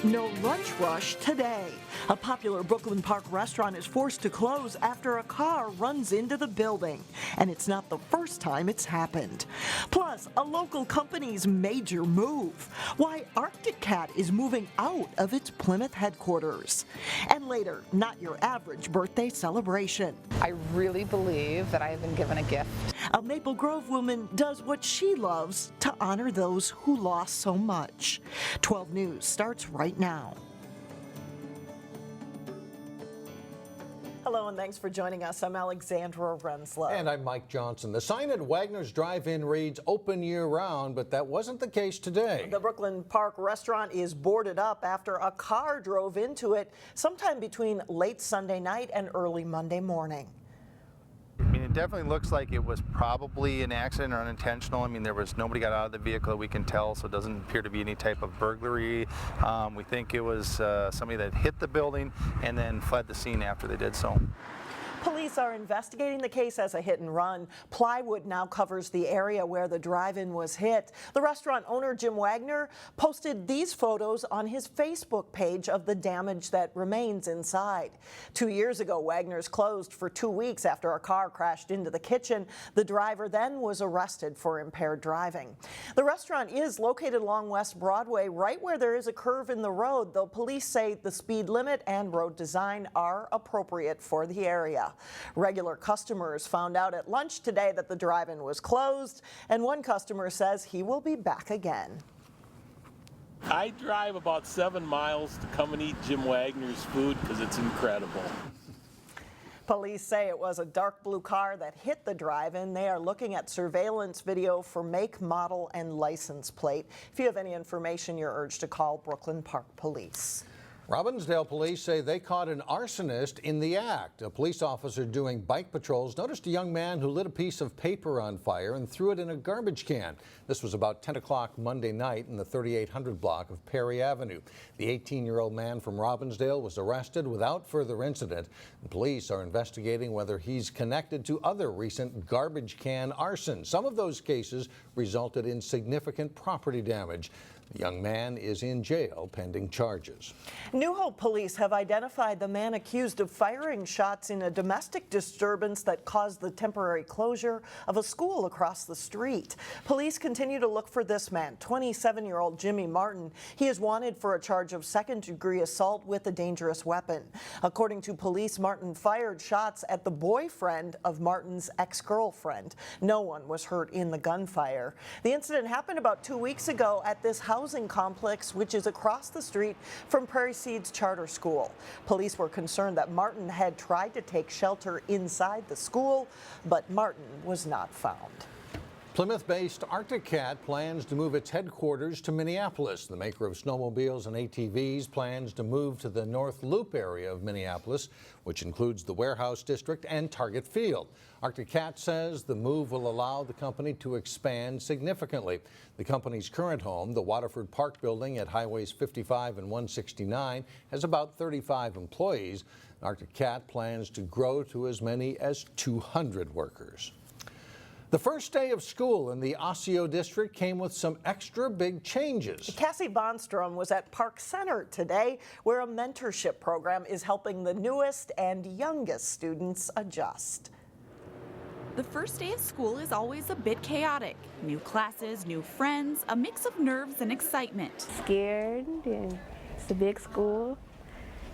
No lunch rush today. A popular Brooklyn Park restaurant is forced to close after a car runs into the building. And it's not the first time it's happened. Plus, a local company's major move. Why Arctic Cat is moving out of its Plymouth headquarters. And later, not your average birthday celebration. I really believe that I have been given a gift. A Maple Grove woman does what she loves to honor those who lost so much. 12 News starts right now. Hello and thanks for joining us. I'm Alexandra Renslow. And I'm Mike Johnson. The sign at Wagner's Drive-In reads open year-round, but that wasn't the case today. The Brooklyn Park restaurant is boarded up after a car drove into it sometime between late Sunday night and early Monday morning. I mean, it definitely looks like it was probably an accident or unintentional. I mean, nobody got out of the vehicle that we can tell, so it doesn't appear to be any type of burglary. We think it was somebody that hit the building and then fled the scene after they did so. Police are investigating the case as a hit and run. Plywood now covers the area where the drive-in was hit. The restaurant owner, Jim Wagner, posted these photos on his Facebook page of the damage that remains inside. 2 years ago, Wagner's closed for 2 weeks after a car crashed into the kitchen. The driver then was arrested for impaired driving. The restaurant is located along West Broadway, right where there is a curve in the road, though police say the speed limit and road design are appropriate for the area. Regular customers found out at lunch today that the drive-in was closed, and one customer says he will be back again. I drive about 7 miles to come and eat Jim Wagner's food because it's incredible. Police say it was a dark blue car that hit the drive-in. They are looking at surveillance video for make, model, and license plate. If you have any information, you're urged to call Brooklyn Park Police. Robbinsdale police say they caught an arsonist in the act. A police officer doing bike patrols noticed a young man who lit a piece of paper on fire and threw it in a garbage can. This was about 10 o'clock Monday night in the 3800 block of Perry Avenue. The 18-year-old man from Robbinsdale was arrested without further incident. And police are investigating whether he's connected to other recent garbage can arson. Some of those cases resulted in significant property damage. The young man is in jail pending charges. New Hope police have identified the man accused of firing shots in a domestic disturbance that caused the temporary closure of a school across the street. Police continue to look for this man, 27-year-old Jimmy Martin. He is wanted for a charge of second-degree assault with a dangerous weapon. According to police, Martin fired shots at the boyfriend of Martin's ex-girlfriend. No one was hurt in the gunfire. The incident happened about 2 weeks ago at this housing complex, which is across the street from Prairie Seeds Charter School. Police were concerned that Martin had tried to take shelter inside the school, but Martin was not found. Plymouth-based Arctic Cat plans to move its headquarters to Minneapolis. The maker of snowmobiles and ATVs plans to move to the North Loop area of Minneapolis, which includes the Warehouse District and Target Field. Arctic Cat says the move will allow the company to expand significantly. The company's current home, the Waterford Park building at Highways 55 and 169, has about 35 employees. Arctic Cat plans to grow to as many as 200 workers. The first day of school in the Osseo district came with some extra big changes. Cassie Bonstrom was at Park Center today, where a mentorship program is helping the newest and youngest students adjust. The first day of school is always a bit chaotic. New classes, new friends, a mix of nerves and excitement. Scared, and it's a big school.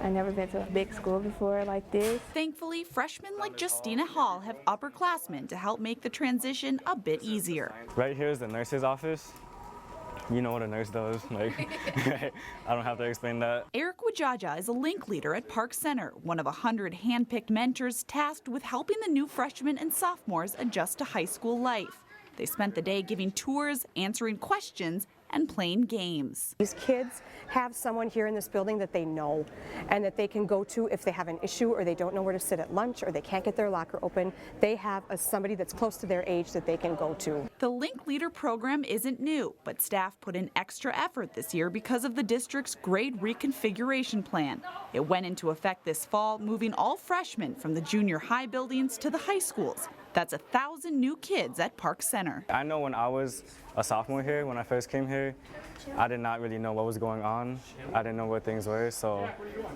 I've never been to a big school before like this. Thankfully, freshmen like Justina Hall have upperclassmen to help make the transition a bit easier. Right here is the nurse's office. You know what a nurse does. Like, I don't have to explain that. Eric Wajaja is a link leader at Park Center, one of 100 hand-picked mentors tasked with helping the new freshmen and sophomores adjust to high school life. They spent the day giving tours, answering questions, and playing games. These kids have someone here in this building that they know and that they can go to if they have an issue or they don't know where to sit at lunch or they can't get their locker open. They have somebody that's close to their age that they can go to. The Link Leader program isn't new, but staff put in extra effort this year because of the district's grade reconfiguration plan. It went into effect this fall, moving all freshmen from the junior high buildings to the high schools. That's 1,000 new kids at Park Center. I know when I was a sophomore here, when I first came here, I did not really know what was going on. I didn't know what things were, so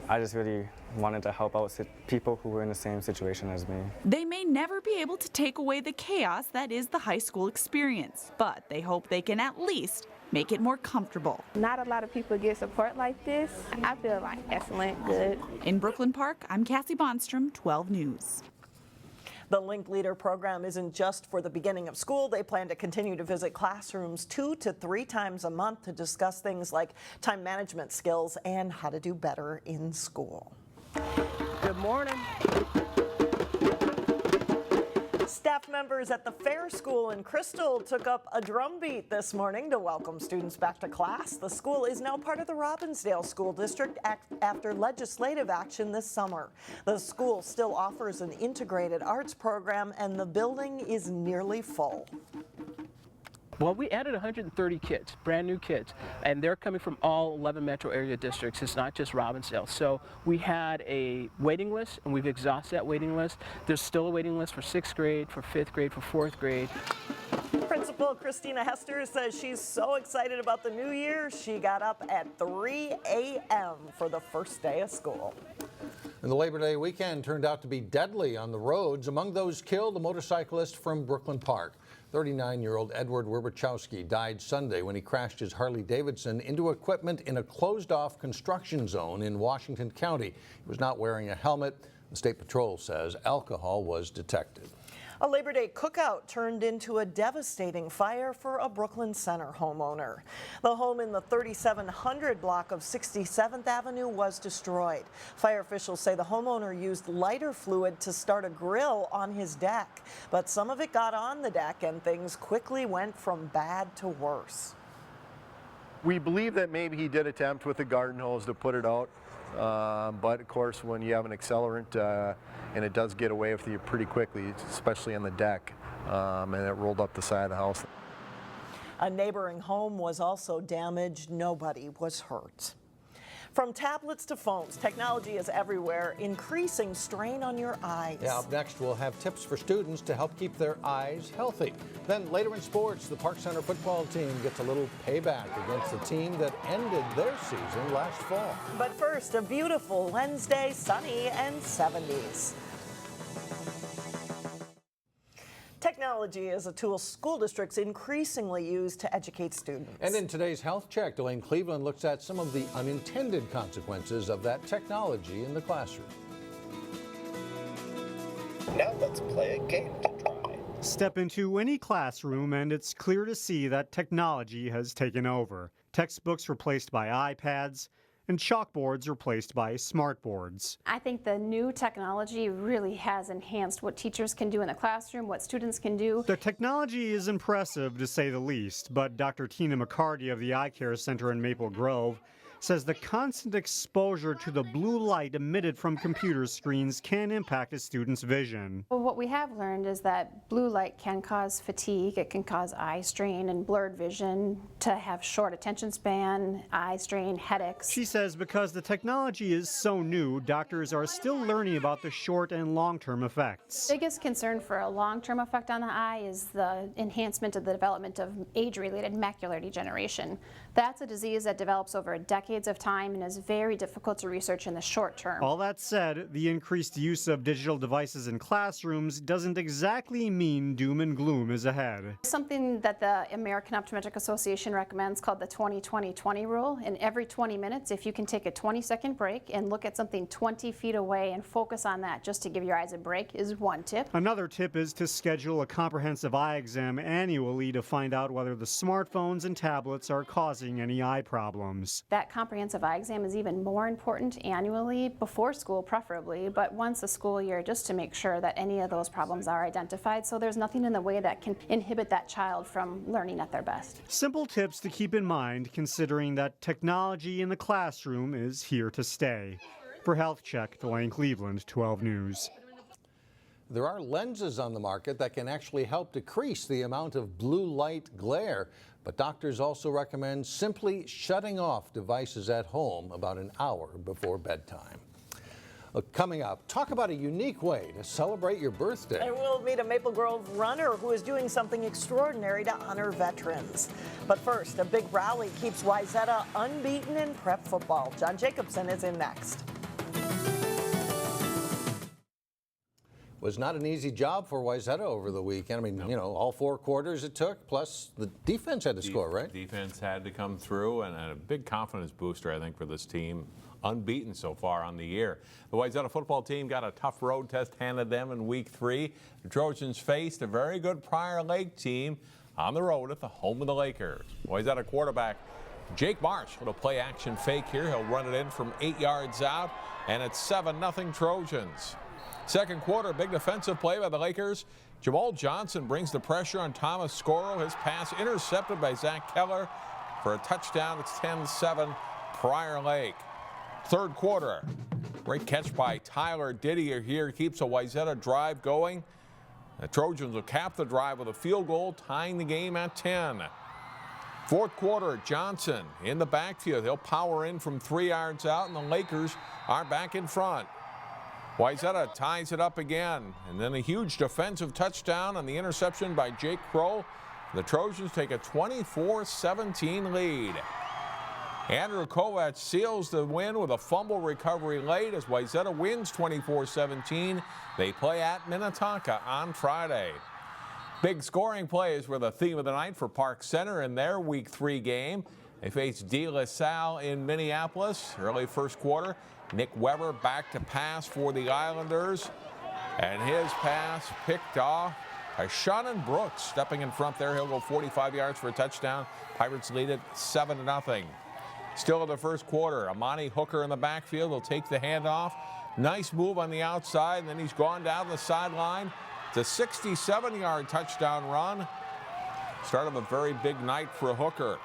I just really wanted to help out people who were in the same situation as me. They may never be able to take away the chaos that is the high school experience, but they hope they can at least make it more comfortable. Not a lot of people get support like this. I feel like excellent, good. In Brooklyn Park, I'm Cassie Bonstrom, 12 News. The Link Leader program isn't just for the beginning of school. They plan to continue to visit classrooms 2 to 3 times a month to discuss things like time management skills and how to do better in school. Good morning. Staff members at the Fair School in Crystal took up a drumbeat this morning to welcome students back to class. The school is now part of the Robbinsdale School District after legislative action this summer. The school still offers an integrated arts program and the building is nearly full. Well, we added 130 kids, brand new kids, and they're coming from all 11 metro area districts. It's not just Robbinsdale. So we had a waiting list, and we've exhausted that waiting list. There's still a waiting list for 6th grade, for 5th grade, for 4th grade. Principal Christina Hester says she's so excited about the new year, she got up at 3 a.m. for the first day of school. And the Labor Day weekend turned out to be deadly on the roads. Among those killed, a motorcyclist from Brooklyn Park. 39-year-old Edward Werbachowski died Sunday when he crashed his Harley-Davidson into equipment in a closed-off construction zone in Washington County. He was not wearing a helmet. The State Patrol says alcohol was detected. A Labor Day cookout turned into a devastating fire for a Brooklyn Center homeowner. The home in the 3700 block of 67th Avenue was destroyed. Fire officials say the homeowner used lighter fluid to start a grill on his deck, but some of it got on the deck and things quickly went from bad to worse. We believe that maybe he did attempt with a garden hose to put it out. But of course, when you have an accelerant and it does get away with you pretty quickly, especially on the deck, and it rolled up the side of the house. A neighboring home was also damaged. Nobody was hurt. From tablets to phones, technology is everywhere, increasing strain on your eyes. Yeah, up next, we'll have tips for students to help keep their eyes healthy. Then later in sports, the Park Center football team gets a little payback against the team that ended their season last fall. But first, a beautiful Wednesday, sunny and 70s. Technology is a tool school districts increasingly use to educate students. And in today's Health Check, Delane Cleveland looks at some of the unintended consequences of that technology in the classroom. Now let's play a game to try. Step into any classroom and it's clear to see that technology has taken over. Textbooks replaced by iPads, and chalkboards replaced by smartboards. I think the new technology really has enhanced what teachers can do in the classroom, what students can do. The technology is impressive, to say the least, but Dr. Tina McCarty of the Eye Care Center in Maple Grove says the constant exposure to the blue light emitted from computer screens can impact a student's vision. Well, what we have learned is that blue light can cause fatigue, it can cause eye strain and blurred vision, to have short attention span, eye strain, headaches. She says because the technology is so new, doctors are still learning about the short and long-term effects. The biggest concern for a long-term effect on the eye is the enhancement of the development of age-related macular degeneration. That's a disease that develops over decades of time and is very difficult to research in the short term. All that said, the increased use of digital devices in classrooms doesn't exactly mean doom and gloom is ahead. Something that the American Optometric Association recommends called the 20-20-20 rule. In every 20 minutes, if you can take a 20-second break and look at something 20 feet away and focus on that just to give your eyes a break is one tip. Another tip is to schedule a comprehensive eye exam annually to find out whether the smartphones and tablets are causing any eye problems. That comprehensive eye exam is even more important annually, before school preferably, but once a school year, just to make sure that any of those problems are identified so there's nothing in the way that can inhibit that child from learning at their best. Simple tips to keep in mind considering that technology in the classroom is here to stay. For Health Check, Delane Cleveland, 12 News. There are lenses on the market that can actually help decrease the amount of blue light glare, but doctors also recommend simply shutting off devices at home about an hour before bedtime. Coming up, talk about a unique way to celebrate your birthday. And we'll meet a Maple Grove runner who is doing something extraordinary to honor veterans. But first, a big rally keeps Wayzata unbeaten in prep football. John Jacobson is in next. Was not an easy job for Wayzata over the weekend. I mean, you know, all 4 quarters it took, plus the defense had to score, right? Defense had to come through, and a big confidence booster, I think, for this team. Unbeaten so far on the year. The Wayzata football team got a tough road test handed them in week 3. The Trojans faced a very good Prior Lake team on the road at the home of the Lakers. Wayzata quarterback Jake Marsh, little play action fake here. He'll run it in from 8 yards out, and it's 7-0 Trojans. Second quarter, big defensive play by the Lakers. Jamal Johnson brings the pressure on Thomas Scorrell. His pass intercepted by Zach Keller for a touchdown. It's 10-7 Prior Lake. Third quarter, great catch by Tyler Didier here, keeps a Wayzata drive going. The Trojans will cap the drive with a field goal, tying the game at 10. Fourth quarter, Johnson in the backfield. He'll power in from 3 yards out, and the Lakers are back in front. Wayzata ties it up again, and then a huge defensive touchdown on the interception by Jake Crow. The Trojans take a 24-17 lead. Andrew Kovac seals the win with a fumble recovery late as Wayzata wins 24-17. They play at Minnetonka on Friday. Big scoring plays were the theme of the night for Park Center in their Week 3 game. They faced De La Salle in Minneapolis. Early first quarter, Nick Weber back to pass for the Islanders. And his pass picked off by Shannon Brooks. Stepping in front there, he'll go 45 yards for a touchdown. Pirates lead it 7-0. Still in the first quarter, Amani Hooker in the backfield will take the handoff. Nice move on the outside, and then he's gone down the sideline. It's a 67-yard touchdown run. Start of a very big night for Hooker.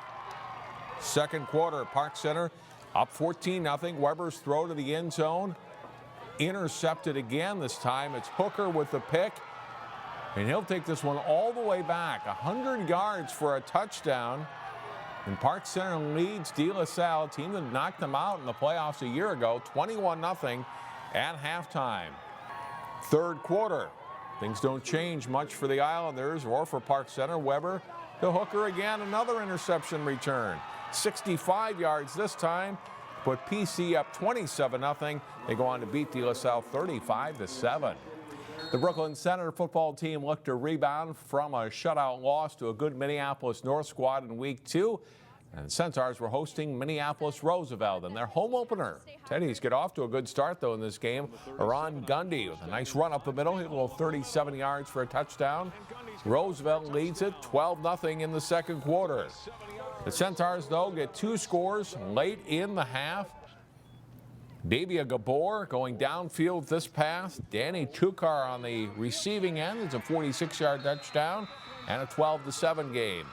Second quarter, Park Center up 14-0. Weber's throw to the end zone. Intercepted again. This time it's Hooker with the pick. And he'll take this one all the way back. 100 yards for a touchdown. And Park Center leads De La Salle, team that knocked them out in the playoffs a year ago, 21-0 at halftime. Third quarter, things don't change much for the Islanders or for Park Center. Weber to Hooker again, another interception return. 65 yards this time, put PC up 27-0. They go on to beat De La Salle 35-7. The Brooklyn Center football team looked to rebound from a shutout loss to a good Minneapolis North squad in week 2. And the Centaurs were hosting Minneapolis Roosevelt in their home opener. Teddies get off to a good start, though, in this game. Aaron Gundy with a nice run up the middle. He'll go 37 yards for a touchdown. Roosevelt leads it 12-0 in the second quarter. The Centaurs, though, get 2 scores late in the half. Davia Gabor going downfield this pass. Danny Tukar on the receiving end. It's a 46-yard touchdown and a 12-7 game.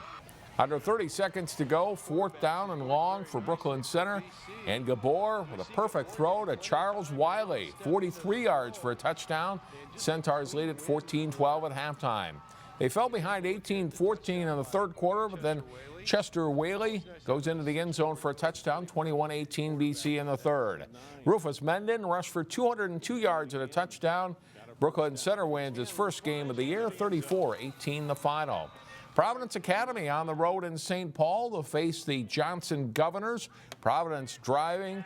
Under 30 seconds to go, 4th down and long for Brooklyn Center. And Gabor with a perfect throw to Charles Wiley. 43 yards for a touchdown. Centaurs lead at 14-12 at halftime. They fell behind 18-14 in the third quarter, but then Chester Whaley goes into the end zone for a touchdown, 21-18 BC in the third. Rufus Menden rushed for 202 yards and a touchdown. Brooklyn Center wins its first game of the year, 34-18 the final. Providence Academy on the road in St. Paul to face the Johnson Governors. Providence driving.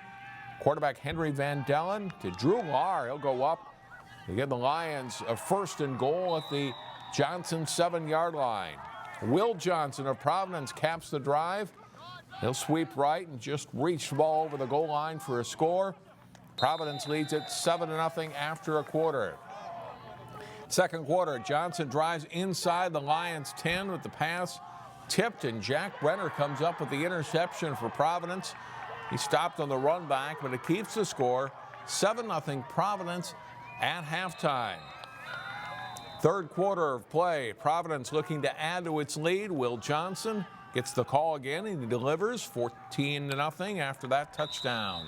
Quarterback Henry Van Dellen to Drew Lahr. He'll go up to get the Lions a 1st and goal at the Johnson 7-yard line. Will Johnson of Providence caps the drive. He'll sweep right and just reach the ball over the goal line for a score. Providence leads it 7-0 after a quarter. Second quarter, Johnson drives inside the Lions 10 with the pass tipped, and Jack Brenner comes up with the interception for Providence. He stopped on the run back, but it keeps the score 7-0 Providence at halftime. Third quarter of play, Providence looking to add to its lead. Will Johnson gets the call again, and he delivers 14-0 after that touchdown.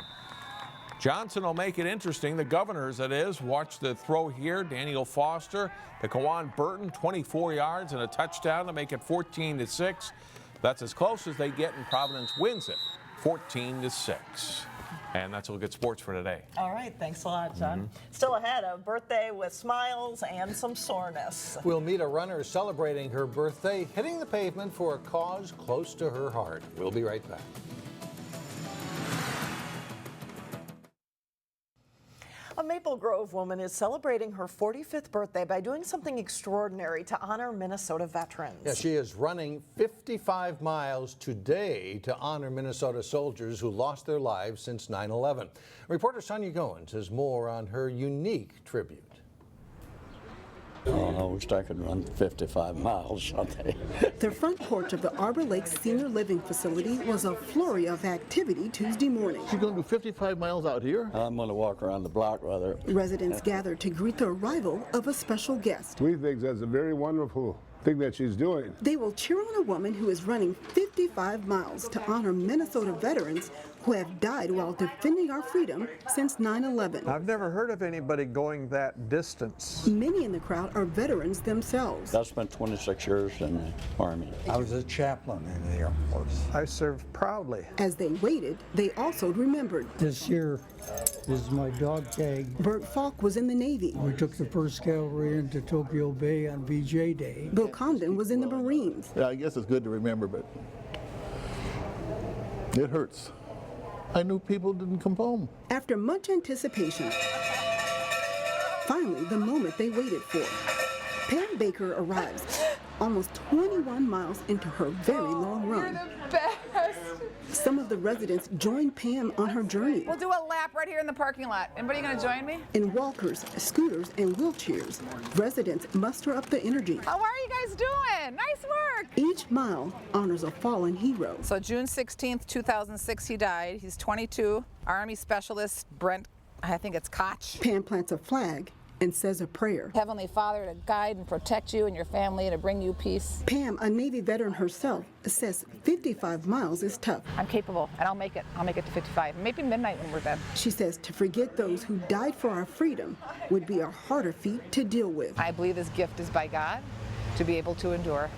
Johnson will make it interesting. The Governors, that is. Watch the throw here. Daniel Foster to Kawan Burton, 24 yards and a touchdown to make it 14-6. That's as close as they get, and Providence wins it 14-6. And that's all good sports for today. All right, thanks a lot, John. Still ahead, a birthday with smiles and some soreness. We'll meet a runner celebrating her birthday, hitting the pavement for a cause close to her heart. We'll be right back. A Maple Grove woman is celebrating her 45th birthday by doing something extraordinary to honor Minnesota veterans. Yeah, she is running 55 miles today to honor Minnesota soldiers who lost their lives since 9/11. Reporter Sonia Goins has more on her unique tribute. Oh, I wished I could run 55 miles someday. The front porch of the Arbor Lake Senior Living Facility was a flurry of activity Tuesday morning. She's going to do 55 miles out here? I'm going to walk around the block rather. Residents gathered to greet the arrival of a special guest. We think that's a very wonderful thing that she's doing. They will cheer on a woman who is running 55 miles to honor Minnesota veterans who have died while defending our freedom since 9/11. I've never heard of anybody going that distance. Many in the crowd are veterans themselves. I spent 26 years in the Army. I was a chaplain in the Air Force. I served proudly. As they waited, they also remembered. This year is my dog tag. Bert Falk was in the Navy. We took the 1st Cavalry into Tokyo Bay on VJ Day. Bill Condon was in the Marines. Yeah, I guess it's good to remember, but it hurts. I knew people didn't come home. After much anticipation, finally the moment they waited for. Pam Baker arrives almost 21 miles into her very long run. You're the best. Some of the residents joined Pam on her journey. We'll do a lap right here in the parking lot. Anybody gonna join me? In walkers, scooters, and wheelchairs, residents muster up the energy. How are you guys doing? Nice work. Each mile honors a fallen hero. So June 16th, 2006, he died. He's 22. Army specialist Brent, I think it's Koch. Pam plants a flag and says a prayer. Heavenly Father, to guide and protect you and your family and to bring you peace. Pam, a Navy veteran herself, says 55 miles is tough. I'm capable, and I'll make it. I'll make it to 55. Maybe midnight when we're done. She says to forget those who died for our freedom would be a harder feat to deal with. I believe this gift is by God to be able to endure.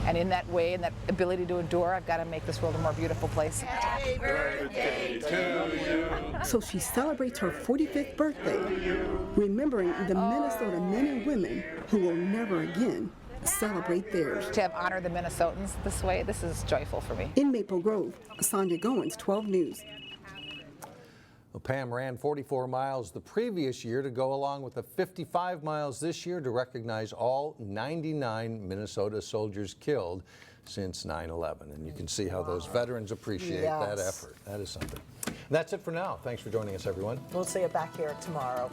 And in that way, in that ability to endure, I've got to make this world a more beautiful place. Happy birthday to you. So she celebrates her 45th birthday, remembering the Minnesota men and women who will never again celebrate theirs. To have honored the Minnesotans this way, this is joyful for me. In Maple Grove, Sonia Goins, 12 News. Well, Pam ran 44 miles the previous year to go along with the 55 miles this year to recognize all 99 Minnesota soldiers killed since 9/11. And you can see how those veterans appreciate that effort. That is something. And that's it for now. Thanks for joining us, everyone. We'll see you back here tomorrow.